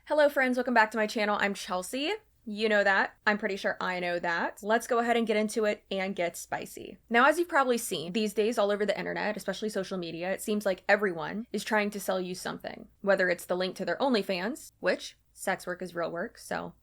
Hello friends, welcome back to my channel. I'm Chelsea. You know that. I'm pretty sure I know that. Let's go ahead and get into it and get spicy. Now, as you've probably seen, these days all over the internet, especially social media, it seems like everyone is trying to sell you something. Whether it's the link to their OnlyFans, which sex work is real work, so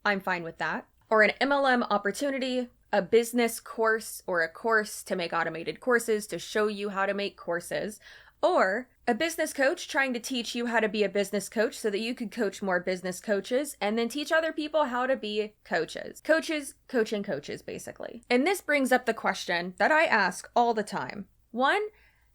I'm fine with that, or an MLM opportunity, a business course, or a course to make automated courses to show you how to make courses, or a business coach trying to teach you how to be a business coach so that you could coach more business coaches and then teach other people how to be coaches. Coaches, coaching coaches, basically. And this brings up the question that I ask all the time. 1,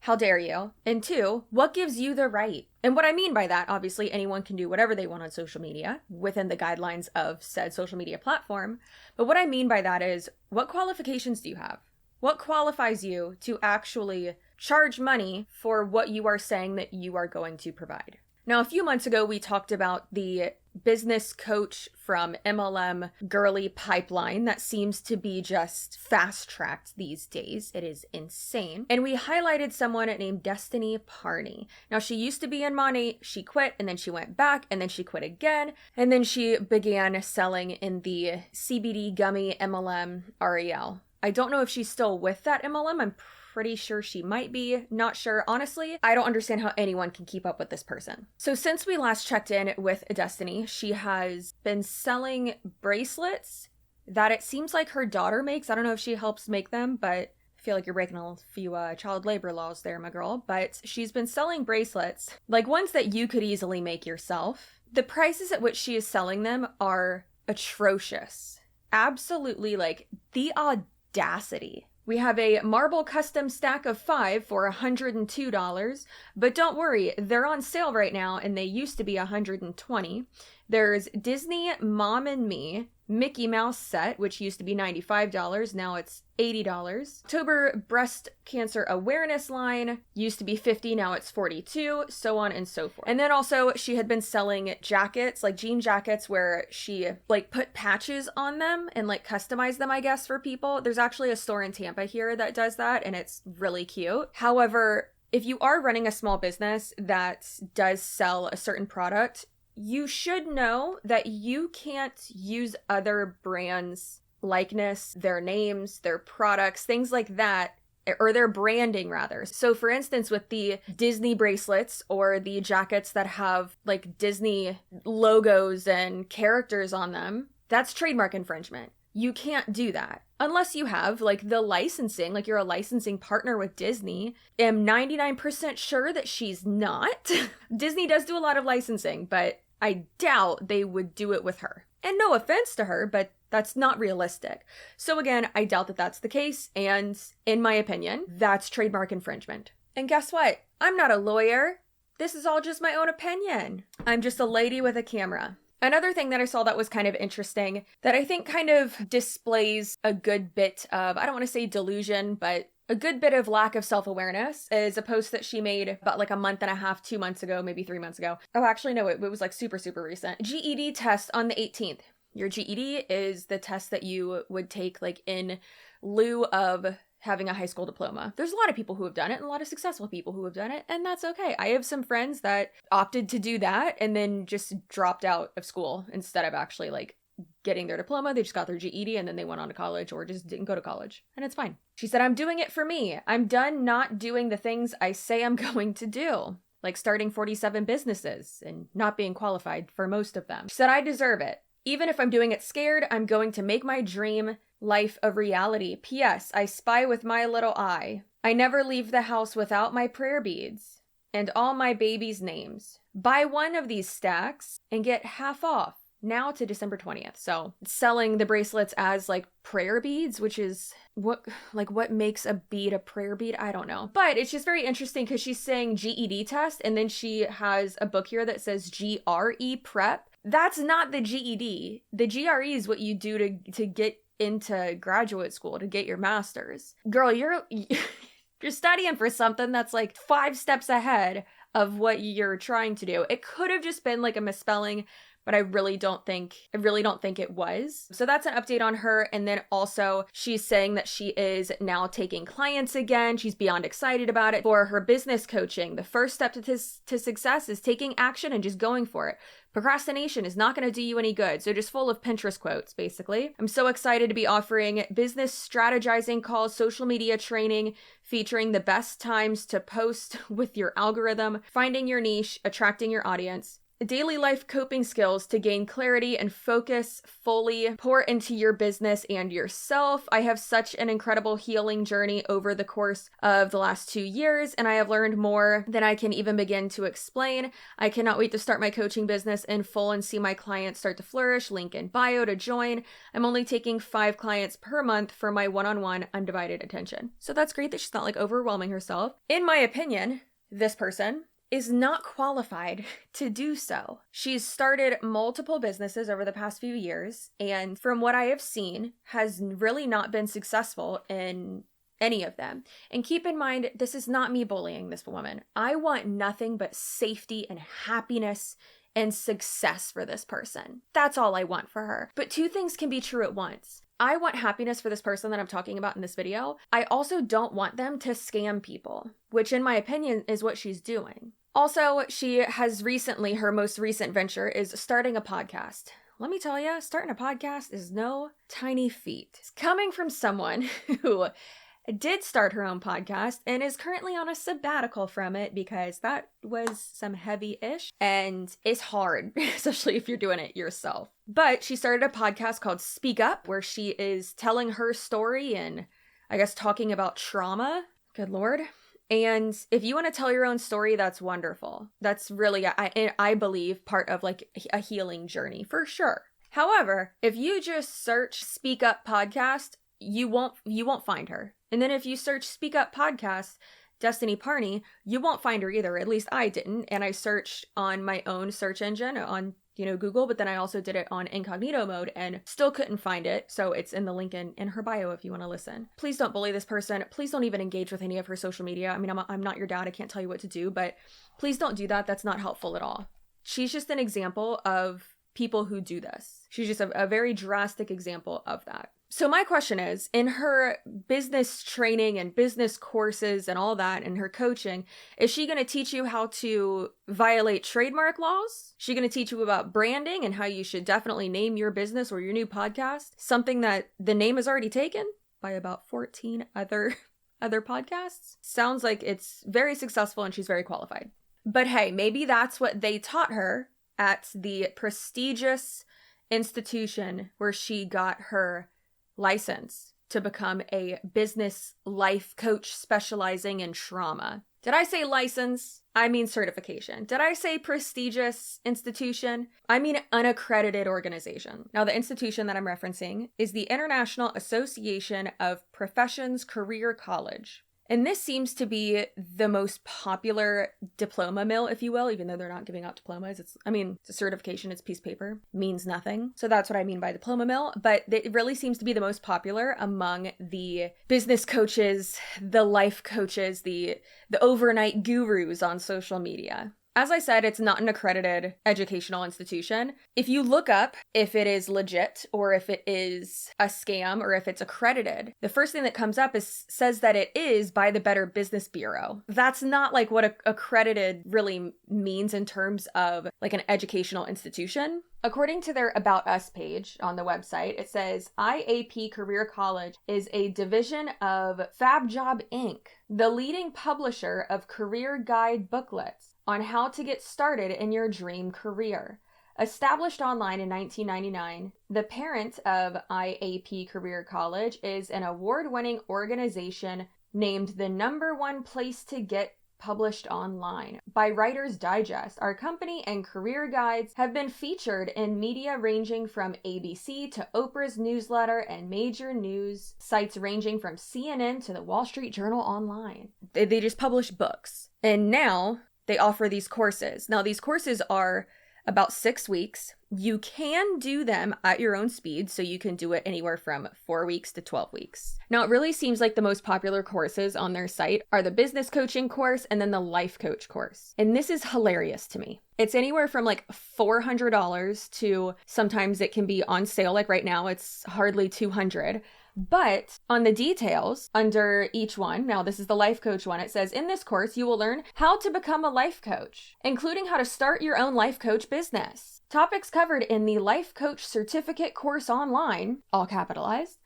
how dare you? And 2, what gives you the right? And what I mean by that, obviously, anyone can do whatever they want on social media within the guidelines of said social media platform. But what I mean by that is, what qualifications do you have? What qualifies you to actually charge money for what you are saying that you are going to provide? Now, a few months ago, we talked about the business coach from MLM girly pipeline that seems to be just fast-tracked these days. It is insane. And we highlighted someone named Destiny Parney. Now, she used to be in Money, she quit, and then she went back, and then she quit again, and then she began selling in the CBD gummy MLM REL. I don't know if she's still with that MLM. I'm pretty sure she might be. Not sure. Honestly, I don't understand how anyone can keep up with this person. So since we last checked in with Destiny, she has been selling bracelets that it seems like her daughter makes. I don't know if she helps make them, but I feel like you're breaking a few child labor laws there, my girl. But she's been selling bracelets, like ones that you could easily make yourself. The prices at which she is selling them are atrocious. Absolutely, like the audacity. We have a marble custom stack of 5 for $102, but don't worry, they're on sale right now and they used to be $120. There's Disney Mom and Me Mickey Mouse set, which used to be $95, now it's $80. October breast cancer awareness line used to be $50, now it's $42, so on and so forth. And then also she had been selling jackets, like jean jackets, where she like put patches on them and like customized them, I guess, for people. There's actually a store in Tampa here that does that, and it's really cute. However, if you are running a small business that does sell a certain product, you should know that you can't use other brands' likeness, their names, their products, things like that, or their branding rather. So for instance, with the Disney bracelets or the jackets that have like Disney logos and characters on them, that's trademark infringement. You can't do that. Unless you have like the licensing, like you're a licensing partner with Disney. I'm 99% sure that she's not. Disney does do a lot of licensing, but I doubt they would do it with her. And no offense to her, but that's not realistic. So again, I doubt that that's the case. And in my opinion, that's trademark infringement. And guess what? I'm not a lawyer. This is all just my own opinion. I'm just a lady with a camera. Another thing that I saw that was kind of interesting, that I think kind of displays a good bit of, I don't want to say delusion, but a good bit of lack of self-awareness, is a post that she made about like a month and a half, 2 months ago, maybe 3 months ago. Oh, actually, no, it was like super, super recent. GED test on the 18th. Your GED is the test that you would take like in lieu of having a high school diploma. There's a lot of people who have done it and a lot of successful people who have done it, and that's okay. I have some friends that opted to do that and then just dropped out of school instead of actually like getting their diploma. They just got their GED and then they went on to college or just didn't go to college, and it's fine. She said, I'm doing it for me. I'm done not doing the things I say I'm going to do, like starting 47 businesses and not being qualified for most of them. She said, I deserve it. Even if I'm doing it scared, I'm going to make my dream life a reality. P.S. I spy with my little eye. I never leave the house without my prayer beads and all my babies' names. Buy one of these stacks and get half off now to December 20th. So selling the bracelets as like prayer beads, which is what makes a bead a prayer bead? I don't know. But it's just very interesting because she's saying GED test and then she has a book here that says GRE prep. That's not the GED. The GRE is what you do to get into graduate school, to get your master's. Girl, you're studying for something that's like 5 steps ahead of what you're trying to do. It could have just been like a misspelling, but I really don't think it was. So that's an update on her. And then also she's saying that she is now taking clients again. She's beyond excited about it. For her business coaching, the first step to success is taking action and just going for it. Procrastination is not going to do you any good. So just full of Pinterest quotes, basically. I'm so excited to be offering business strategizing calls, social media training, featuring the best times to post with your algorithm, finding your niche, attracting your audience, daily life coping skills to gain clarity and focus, fully pour into your business and yourself. I have such an incredible healing journey over the course of the last 2 years, and I have learned more than I can even begin to explain. I cannot wait to start my coaching business in full and see my clients start to flourish. Link in bio to join. I'm only taking 5 clients per month for my one-on-one undivided attention. So that's great that she's not like overwhelming herself. In my opinion, this person is not qualified to do so. She's started multiple businesses over the past few years, and from what I have seen, has really not been successful in any of them. And keep in mind, this is not me bullying this woman. I want nothing but safety and happiness and success for this person. That's all I want for her. But 2 things can be true at once. I want happiness for this person that I'm talking about in this video. I also don't want them to scam people, which in my opinion is what she's doing. Also, she has recently, her most recent venture is starting a podcast. Let me tell you, starting a podcast is no tiny feat. It's coming from someone who did start her own podcast and is currently on a sabbatical from it because that was some heavy-ish and it's hard, especially if you're doing it yourself. But she started a podcast called Speak Up, where she is telling her story and I guess talking about trauma. Good Lord. And if you want to tell your own story, that's wonderful. That's really, I believe, part of like a healing journey for sure. However, if you just search Speak Up Podcast, you won't find her. And then if you search Speak Up Podcast, Destiny Parney, you won't find her either. At least I didn't. And I searched on my own search engine on Google, but then I also did it on incognito mode and still couldn't find it. So it's in the link in her bio if you want to listen. Please don't bully this person. Please don't even engage with any of her social media. I mean, I'm not your dad. I can't tell you what to do, but please don't do that. That's not helpful at all. She's just an example of people who do this. She's just a very drastic example of that. So my question is, in her business training and business courses and all that, and her coaching, is she going to teach you how to violate trademark laws? Is she going to teach you about branding and how you should definitely name your business or your new podcast? Something that the name is already taken by about 14 other podcasts? Sounds like it's very successful and she's very qualified. But hey, maybe that's what they taught her at the prestigious institution where she got her license to become a business life coach specializing in trauma. Did I say license? I mean certification. Did I say prestigious institution? I mean unaccredited organization. Now, the institution that I'm referencing is the International Association of Professions Career College. And this seems to be the most popular diploma mill, if you will, even though they're not giving out diplomas. It's a certification, it's a piece of paper, means nothing. So that's what I mean by diploma mill. But it really seems to be the most popular among the business coaches, the life coaches, the overnight gurus on social media. As I said, it's not an accredited educational institution. If you look up if it is legit or if it is a scam or if it's accredited, the first thing that comes up says that it is by the Better Business Bureau. That's not like what accredited really means in terms of like an educational institution. According to their About Us page on the website, it says IAP Career College is a division of FabJob Inc., the leading publisher of career guide booklets on how to get started in your dream career. Established online in 1999, the parent of IAP Career College is an award-winning organization named the #1 place to get published online by Writer's Digest. Our company and career guides have been featured in media ranging from ABC to Oprah's newsletter and major news sites ranging from CNN to the Wall Street Journal online. They just publish books. And now they offer these courses. Now, these courses are about 6 weeks. You can do them at your own speed, so you can do it anywhere from 4 weeks to 12 weeks. Now, it really seems like the most popular courses on their site are the business coaching course and then the life coach course. And this is hilarious to me. It's anywhere from like $400 to sometimes it can be on sale. Like right now, it's hardly $200. But on the details under each one, now this is the life coach one, it says, in this course, you will learn how to become a life coach, including how to start your own life coach business. Topics covered in the life coach certificate course online, all capitalized,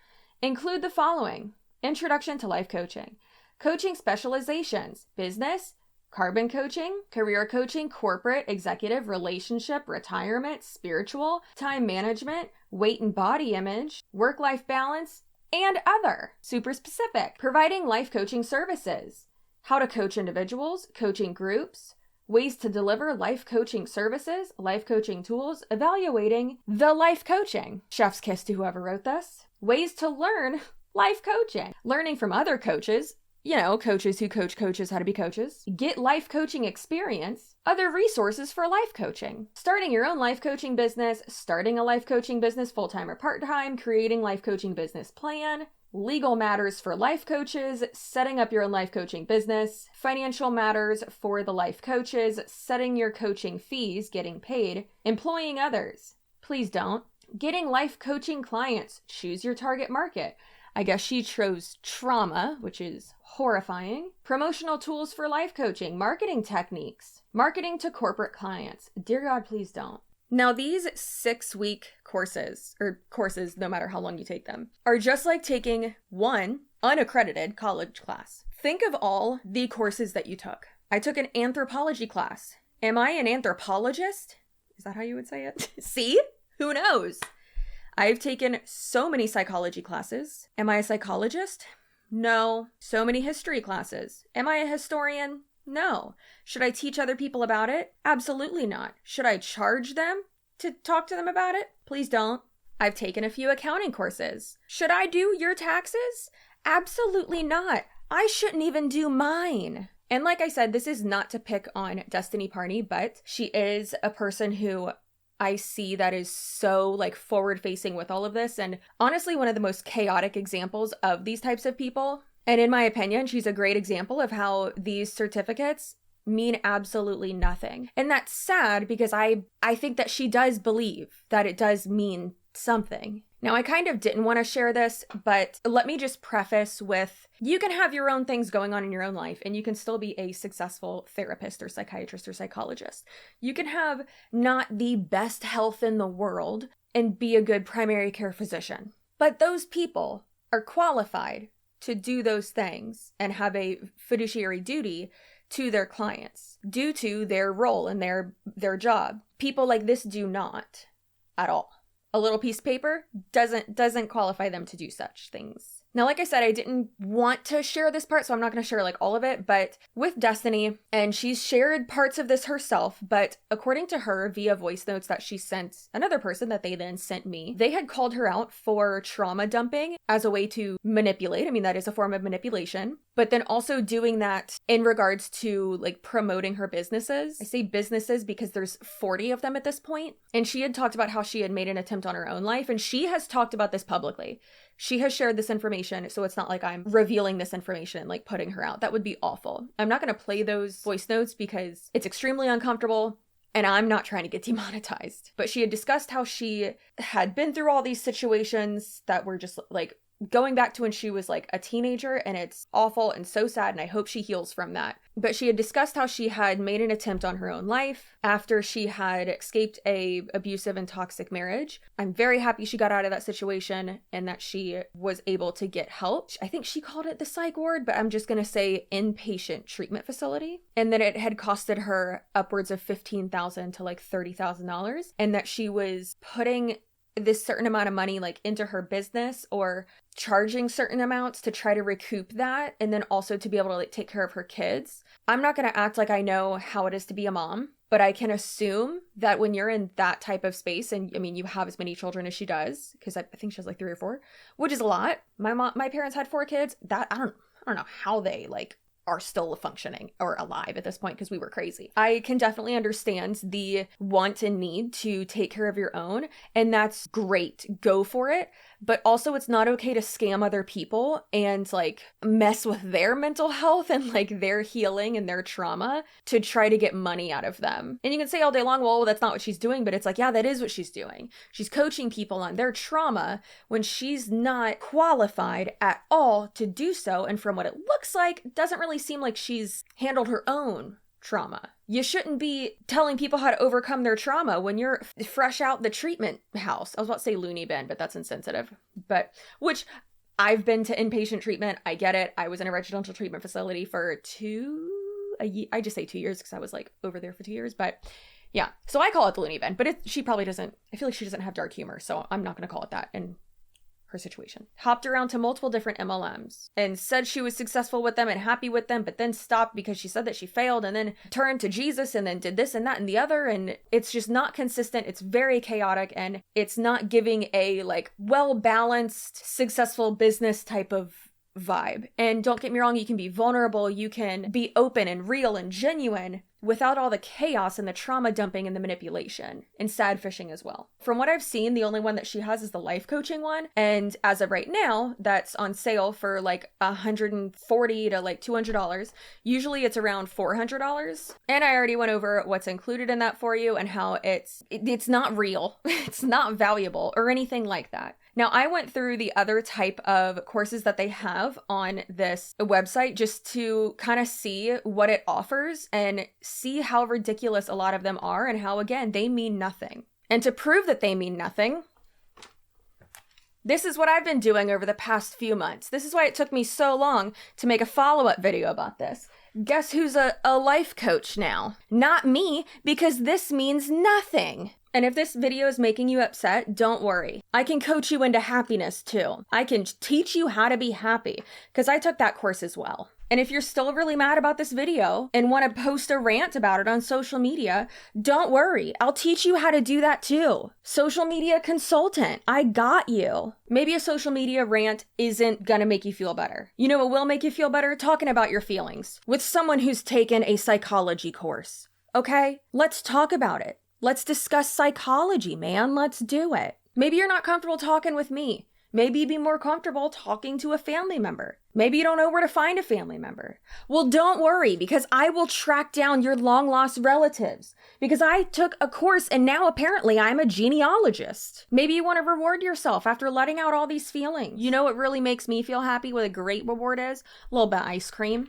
include the following: introduction to life coaching, coaching specializations, business, carbon coaching, career coaching, corporate, executive, relationship, retirement, spiritual, time management, weight and body image, work-life balance, and other. Super specific. Providing life coaching services. How to coach individuals, coaching groups, ways to deliver life coaching services, life coaching tools, evaluating the life coaching. Chef's kiss to whoever wrote this. Ways to learn life coaching. Learning from other coaches, coaches who coach coaches how to be coaches. Get life coaching experience. Other resources for life coaching. Starting your own life coaching business. Starting a life coaching business full-time or part-time. Creating life coaching business plan. Legal matters for life coaches. Setting up your own life coaching business. Financial matters for the life coaches. Setting your coaching fees. Getting paid. Employing others. Please don't. Getting life coaching clients. Choose your target market. I guess she chose trauma, which is horrifying. Promotional tools for life coaching, marketing techniques, marketing to corporate clients. Dear God, please don't. Now, these 6-week courses, no matter how long you take them, are just like taking one unaccredited college class. Think of all the courses that you took. I took an anthropology class. Am I an anthropologist? Is that how you would say it? See? Who knows? I've taken so many psychology classes. Am I a psychologist? No. So many history classes. Am I a historian? No. Should I teach other people about it? Absolutely not. Should I charge them to talk to them about it? Please don't. I've taken a few accounting courses. Should I do your taxes? Absolutely not. I shouldn't even do mine. And like I said, this is not to pick on Destiny Parney, but she is a person who I see that is so like forward facing with all of this, and honestly one of the most chaotic examples of these types of people. And in my opinion, she's a great example of how these certificates mean absolutely nothing. And that's sad because I think that she does believe that it does mean something. Now, I kind of didn't want to share this, but let me just preface with, you can have your own things going on in your own life and you can still be a successful therapist or psychiatrist or psychologist. You can have not the best health in the world and be a good primary care physician. But those people are qualified to do those things and have a fiduciary duty to their clients due to their role and their job. People like this do not at all. A little piece of paper doesn't qualify them to do such things. Now, like I said, I didn't want to share this part, so I'm not going to share like all of it, but with Destiny, and she's shared parts of this herself, but according to her, via voice notes that she sent another person that they then sent me, they had called her out for trauma dumping as a way to manipulate. I mean, that is a form of manipulation, but then also doing that in regards to like promoting her businesses. I say businesses because there's 40 of them at this point, and she had talked about how she had made an attempt on her own life, and she has talked about this publicly. She has shared this information, so it's not like I'm revealing this information and like putting her out. That would be awful. I'm not going to play those voice notes because it's extremely uncomfortable and I'm not trying to get demonetized. But she had discussed how she had been through all these situations that were just like going back to when she was like a teenager, and it's awful and so sad, and I hope she heals from that. But she had discussed how she had made an attempt on her own life after she had escaped a abusive and toxic marriage. I'm very happy she got out of that situation and that she was able to get help. I think she called it the psych ward, but I'm just going to say inpatient treatment facility. And that it had costed her upwards of $15,000 to like $30,000, and that she was putting this certain amount of money like into her business or charging certain amounts to try to recoup that, and then also to be able to like take care of her kids. I'm not going to act like I know how it is to be a mom, but I can assume that when you're in that type of space, and I mean you have as many children as she does, because I think she has like 3 or 4, which is a lot. My parents had 4 kids. That I don't know how they like are still functioning or alive at this point because we were crazy. I can definitely understand the want and need to take care of your own, and that's great. Go for it. But also, it's not okay to scam other people and like mess with their mental health and like their healing and their trauma to try to get money out of them. And you can say all day long, well, that's not what she's doing, but it's like, yeah, that is what she's doing. She's coaching people on their trauma when she's not qualified at all to do so. And from what it looks like, it doesn't really seem like she's handled her own trauma. You shouldn't be telling people how to overcome their trauma when you're fresh out the treatment house. I was about to say loony bin, but that's insensitive. But which I've been to inpatient treatment. I get it. I was in a residential treatment facility for I just say 2 years because I was like over there for 2 years. But yeah, so I call it the loony bin, but she probably doesn't. I feel like she doesn't have dark humor, so I'm not going to call it that. And her situation. Hopped around to multiple different MLMs and said she was successful with them and happy with them, but then stopped because she said that she failed, and then turned to Jesus and then did this and that and the other. And it's just not consistent. It's very chaotic, and it's not giving a like well-balanced, successful business type of vibe. And don't get me wrong, you can be vulnerable, you can be open and real and genuine without all the chaos and the trauma dumping and the manipulation and sad fishing as well. From what I've seen, the only one that she has is the life coaching one. And as of right now, that's on sale for like $140 to like $200. Usually it's around $400. And I already went over what's included in that for you and how it's not real. It's not valuable or anything like that. Now, I went through the other type of courses that they have on this website just to kind of see what it offers and see how ridiculous a lot of them are and how, again, they mean nothing. And to prove that they mean nothing, this is what I've been doing over the past few months. This is why it took me so long to make a follow-up video about this. Guess who's a life coach now? Not me, because this means nothing. And if this video is making you upset, don't worry. I can coach you into happiness too. I can teach you how to be happy, because I took that course as well. And if you're still really mad about this video and want to post a rant about it on social media, don't worry. I'll teach you how to do that too. Social media consultant, I got you. Maybe a social media rant isn't gonna make you feel better. You know what will make you feel better? Talking about your feelings with someone who's taken a psychology course. Okay? Let's talk about it. Let's discuss psychology, man. Let's do it. Maybe you're not comfortable talking with me. Maybe you'd be more comfortable talking to a family member. Maybe you don't know where to find a family member. Well, don't worry, because I will track down your long-lost relatives. Because I took a course and now apparently I'm a genealogist. Maybe you want to reward yourself after letting out all these feelings. You know what really makes me feel happy, what a great reward is? A little bit of ice cream.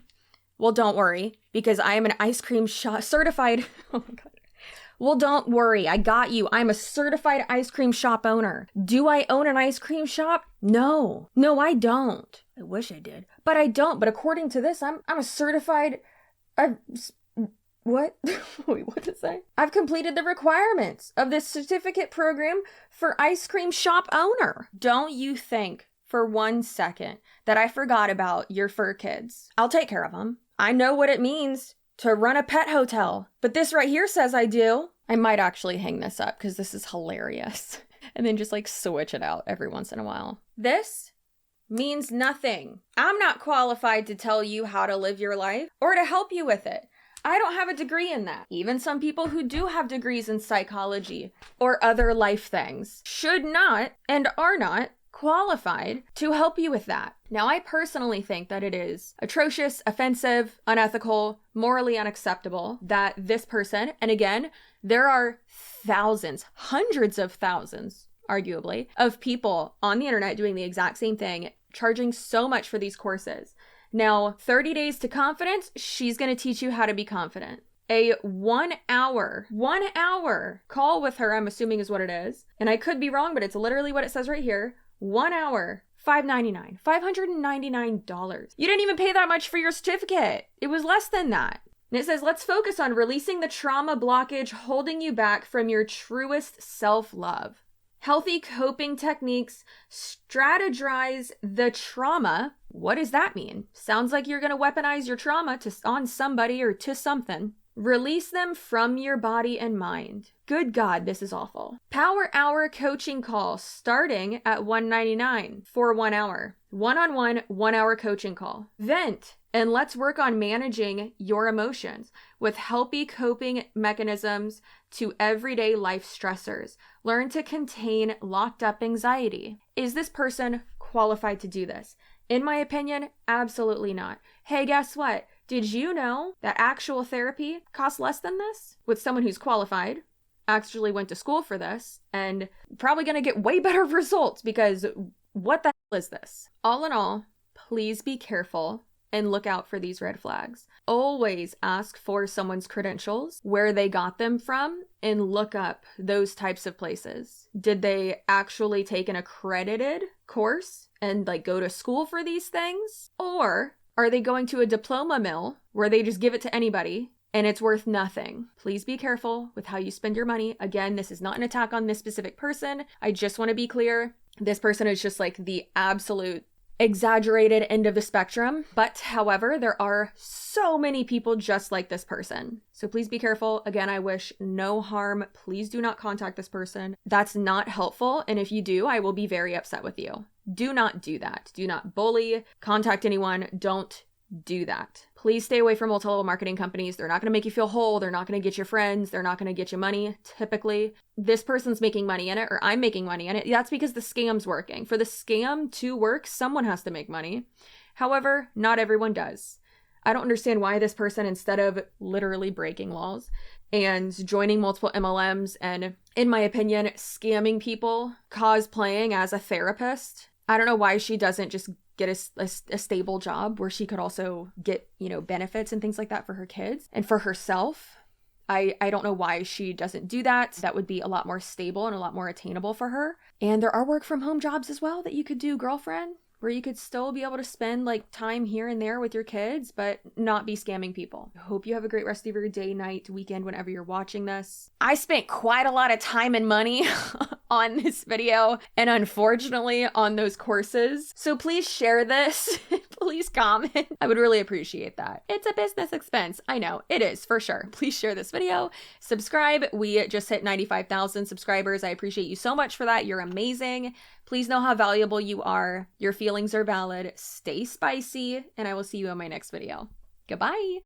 Well, don't worry, because I am an ice cream certified... Oh my God. Well, don't worry. I got you. I'm a certified ice cream shop owner. Do I own an ice cream shop? No. No, I don't. I wish I did. But I don't. But according to this, I'm a certified... What? Wait, what did it say? I've completed the requirements of this certificate program for ice cream shop owner. Don't you think for 1 second that I forgot about your fur kids. I'll take care of them. I know what it means to run a pet hotel. But this right here says I do. I might actually hang this up because this is hilarious. And then just like switch it out every once in a while. This means nothing. I'm not qualified to tell you how to live your life or to help you with it. I don't have a degree in that. Even some people who do have degrees in psychology or other life things should not and are not qualified to help you with that. Now, I personally think that it is atrocious, offensive, unethical, morally unacceptable that this person, and again, there are thousands, hundreds of thousands, arguably, of people on the internet doing the exact same thing, charging so much for these courses. Now, 30 Days to Confidence, she's going to teach you how to be confident. A 1 hour call with her, I'm assuming is what it is. And I could be wrong, but it's literally what it says right here. 1 hour, $599. $599. You didn't even pay that much for your certificate. It was less than that. And it says, let's focus on releasing the trauma blockage holding you back from your truest self-love. Healthy coping techniques, strategize the trauma. What does that mean? Sounds like you're going to weaponize your trauma on somebody or to something. Release them from your body and mind. Good God, this is awful. Power Hour coaching call starting at $199 for 1 hour. One-on-one, 1 hour coaching call. Vent And let's work on managing your emotions with healthy coping mechanisms to everyday life stressors. Learn to contain locked up anxiety. Is this person qualified to do this? In my opinion, absolutely not. Hey, guess what? Did you know that actual therapy costs less than this? With someone who's qualified, actually went to school for this, and probably going to get way better results, because what the hell is this? All in all, please be careful and look out for these red flags. Always ask for someone's credentials, where they got them from, and look up those types of places. Did they actually take an accredited course and like go to school for these things? Or are they going to a diploma mill where they just give it to anybody and it's worth nothing? Please be careful with how you spend your money. Again, this is not an attack on this specific person. I just want to be clear. This person is just like the absolute exaggerated end of the spectrum. But however, there are so many people just like this person. So please be careful. Again, I wish no harm. Please do not contact this person. That's not helpful. And if you do, I will be very upset with you. Do not do that. Do not bully, contact anyone. Don't do that. Please stay away from multi-level marketing companies. They're not going to make you feel whole. They're not going to get you friends. They're not going to get you money. Typically, this person's making money in it, or I'm making money in it. That's because the scam's working. For the scam to work, someone has to make money. However, not everyone does. I don't understand why this person, instead of literally breaking laws and joining multiple MLMs and, in my opinion, scamming people, cosplaying as a therapist, I don't know why she doesn't just get a stable job where she could also get, benefits and things like that for her kids and for herself. I don't know why she doesn't do that. That would be a lot more stable and a lot more attainable for her. And there are work from home jobs as well that you could do, girlfriend, where you could still be able to spend like time here and there with your kids, but not be scamming people. I hope you have a great rest of your day, night, weekend, whenever you're watching this. I spent quite a lot of time and money on this video, and unfortunately on those courses. So please share this. Please comment. I would really appreciate that. It's a business expense. I know it is, for sure. Please share this video. Subscribe. We just hit 95,000 subscribers. I appreciate you so much for that. You're amazing. Please know how valuable you are. Your feelings are valid. Stay spicy, and I will see you in my next video. Goodbye.